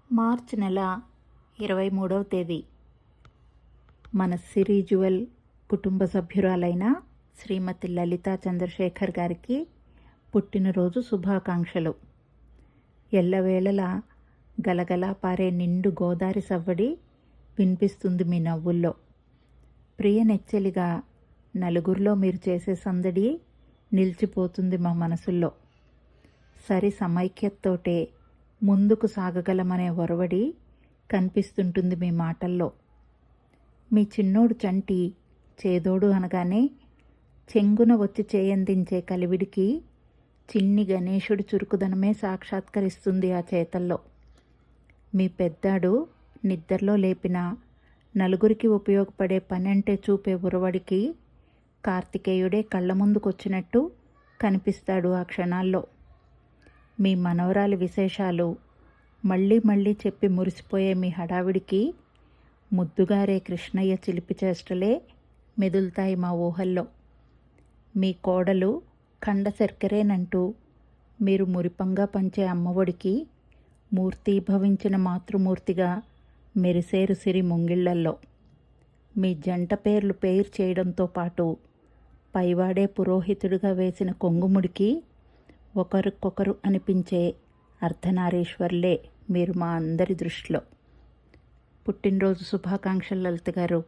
మార్చి నెల 23వ తేదీ మన సిరిజువల్ కుటుంబ సభ్యురాలైన శ్రీమతి లలితా చంద్రశేఖర్ గారికి పుట్టినరోజు శుభాకాంక్షలు. ఎల్లవేళలా గలగలా పారే నిండు గోదారి సవ్వడి వినిపిస్తుంది మీ నవ్వుల్లో. ప్రియ నెచ్చలిగా నలుగురిలో మీరు చేసే సందడి నిలిచిపోతుంది మా మనసుల్లో. సరి సమైక్యతతోటే ముందుకు సాగగలమనే ఒరవడి కనిపిస్తుంటుంది మీ మాటల్లో. మీ చిన్నోడు చంటి చేదోడు అనగానే చెంగున వచ్చి చేయందించే కలివిడికి చిన్ని గణేశుడి చురుకుదనమే సాక్షాత్కరిస్తుంది ఆ చేతల్లో. మీ పెద్దాడు నిద్రలో లేపిన నలుగురికి ఉపయోగపడే పని అంటే చూపే ఉరవడికి కార్తికేయుడే కళ్ళ ముందుకొచ్చినట్టు కనిపిస్తాడు ఆ క్షణాల్లో. మీ మనవరాలి విశేషాలు మళ్ళీ మళ్ళీ చెప్పి మురిసిపోయే మీ హడావిడికి ముద్దుగారే కృష్ణయ్య చిలిపి చేష్టలే మెదులుతాయి మా ఊహల్లో. మీ కోడలు ఖండ శర్కరేనంటూ మీరు మురిపంగా పంచే అమ్మఒడికి మూర్తీభవించిన మాతృమూర్తిగా మెరిసేరు సిరి ముంగిళ్లల్లో. మీ జంట పేర్లు పేరు చేయడంతో పాటు పైవాడే పురోహితుడిగా వేసిన కొంగుముడికి ఒకరికొకరు అనిపించే అర్ధనారీశ్వర్లే మీరు మా అందరి దృష్టిలో. పుట్టినరోజు శుభాకాంక్షలు లలిత గారు.